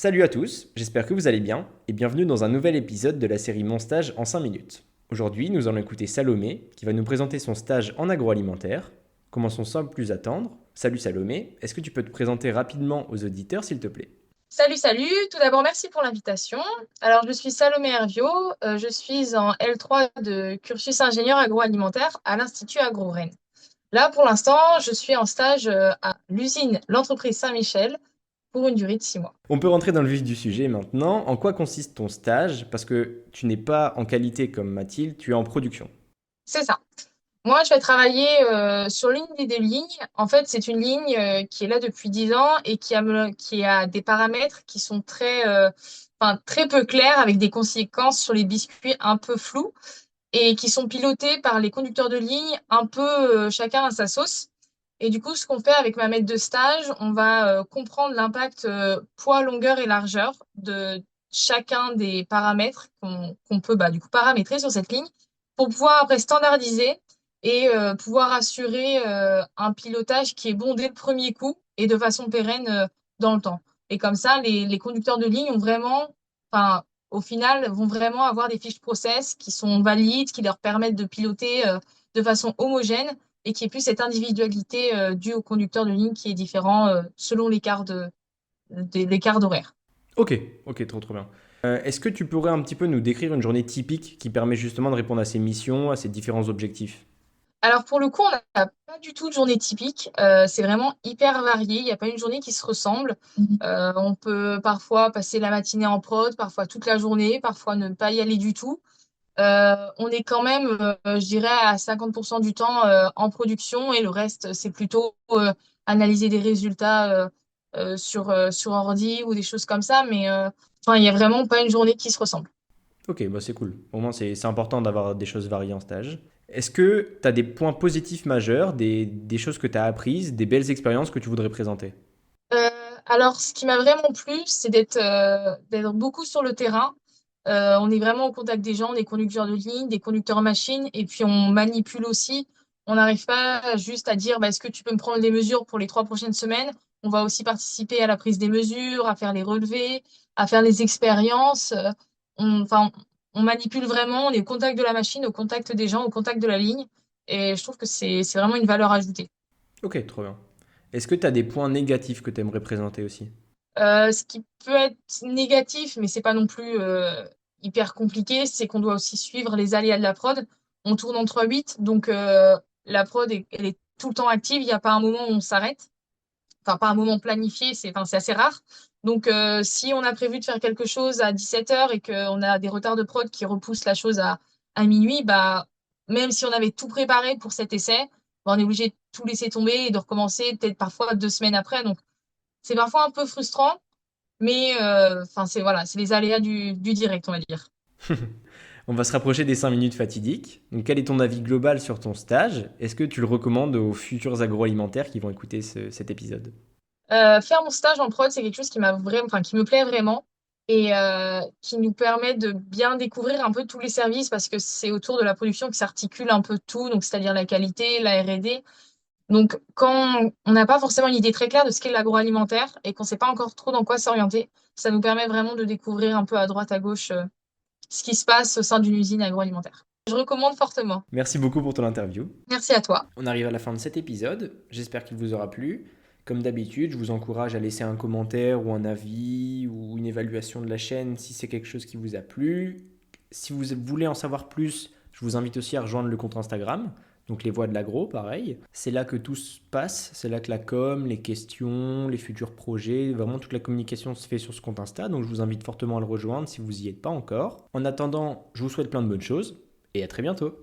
Salut à tous, j'espère que vous allez bien et bienvenue dans un nouvel épisode de la série Mon stage en 5 minutes. Aujourd'hui, nous allons écouter Salomé qui va nous présenter son stage en agroalimentaire. Commençons sans plus attendre. Salut Salomé, est-ce que tu peux te présenter rapidement aux auditeurs s'il te plaît? Salut, salut. Tout d'abord, merci pour l'invitation. Alors, je suis Salomé Herviot. Je suis en L3 de cursus ingénieur agroalimentaire à l'Institut Agro-Rennes. Là, pour l'instant, je suis en stage à l'usine L'Entreprise Saint-Michel pour une durée de 6 mois. On peut rentrer dans le vif du sujet maintenant. En quoi consiste ton stage? Parce que tu n'es pas en qualité comme Mathilde, tu es en production. C'est ça. Moi, je vais travailler sur l'une des lignes. En fait, c'est une ligne qui est là depuis 10 ans et qui a des paramètres qui sont très peu clairs avec des conséquences sur les biscuits un peu floues, et qui sont pilotés par les conducteurs de ligne un peu chacun à sa sauce. Et du coup, ce qu'on fait avec ma maître de stage, on va comprendre l'impact poids, longueur et largeur de chacun des paramètres qu'on peut du coup paramétrer sur cette ligne pour pouvoir après standardiser et pouvoir assurer un pilotage qui est bon dès le premier coup et de façon pérenne dans le temps. Et comme ça, les conducteurs de ligne ont vraiment, enfin, au final, vont vraiment avoir des fiches process qui sont valides, qui leur permettent de piloter de façon homogène et qui est plus cette individualité due au conducteur de ligne qui est différent selon l'écart d'horaire. Ok, ok, trop trop bien. Est-ce que tu pourrais un petit peu nous décrire une journée typique qui permet justement de répondre à ces missions, à ces différents objectifs? Alors pour le coup, on n'a pas du tout de journée typique. C'est vraiment hyper varié. Il n'y a pas une journée qui se ressemble. On peut parfois passer la matinée en prod, parfois toute la journée, parfois ne pas y aller du tout. On est quand même, je dirais, à 50% du temps en production et le reste, c'est plutôt analyser des résultats sur ordi ou des choses comme ça. Mais enfin, il n'y a vraiment pas une journée qui se ressemble. Ok, bah c'est cool. Au moins, c'est important d'avoir des choses variées en stage. Est-ce que tu as des points positifs majeurs, des choses que tu as apprises, des belles expériences que tu voudrais présenter? Euh, alors, ce qui m'a vraiment plu, c'est d'être beaucoup sur le terrain. On est vraiment au contact des gens, des conducteurs de ligne, des conducteurs machines, et puis on manipule aussi. On n'arrive pas juste à dire, est-ce que tu peux me prendre des mesures pour les 3 prochaines semaines? On va aussi participer à la prise des mesures, à faire les relevés, à faire les expériences. Enfin, on manipule vraiment, on est au contact de la machine, au contact des gens, au contact de la ligne, et je trouve que c'est vraiment une valeur ajoutée. Ok, trop bien. Est-ce que tu as des points négatifs que tu aimerais présenter aussi? Ce qui peut être négatif, mais c'est pas non plus hyper compliqué, c'est qu'on doit aussi suivre les aléas de la prod. On tourne en 3/8, donc la prod, elle est tout le temps active. Il n'y a pas un moment où on s'arrête. Enfin, pas un moment planifié, c'est assez rare. Donc, si on a prévu de faire quelque chose à 17 heures et qu'on a des retards de prod qui repoussent la chose à minuit, même si on avait tout préparé pour cet essai, on est obligé de tout laisser tomber et de recommencer peut-être parfois 2 semaines après. Donc, c'est parfois un peu frustrant. Mais enfin, c'est les aléas du direct, on va dire. On va se rapprocher des 5 minutes fatidiques. Donc, quel est ton avis global sur ton stage? Est-ce que tu le recommandes aux futurs agroalimentaires qui vont écouter cet épisode? Faire mon stage en prod, c'est quelque chose qui m'a vraiment, enfin, qui me plaît vraiment et qui nous permet de bien découvrir un peu tous les services parce que c'est autour de la production que s'articule un peu tout, donc c'est-à-dire la qualité, la R&D. Donc, quand on n'a pas forcément une idée très claire de ce qu'est l'agroalimentaire et qu'on ne sait pas encore trop dans quoi s'orienter, ça nous permet vraiment de découvrir un peu à droite, à gauche, ce qui se passe au sein d'une usine agroalimentaire. Je recommande fortement. Merci beaucoup pour ton interview. Merci à toi. On arrive à la fin de cet épisode. J'espère qu'il vous aura plu. Comme d'habitude, je vous encourage à laisser un commentaire ou un avis ou une évaluation de la chaîne si c'est quelque chose qui vous a plu. Si vous voulez en savoir plus, je vous invite aussi à rejoindre le compte Instagram. Donc les voix de l'agro, pareil. C'est là que tout se passe. C'est là que la com, les questions, les futurs projets, vraiment toute la communication se fait sur ce compte Insta. Donc je vous invite fortement à le rejoindre si vous n'y êtes pas encore. En attendant, je vous souhaite plein de bonnes choses et à très bientôt.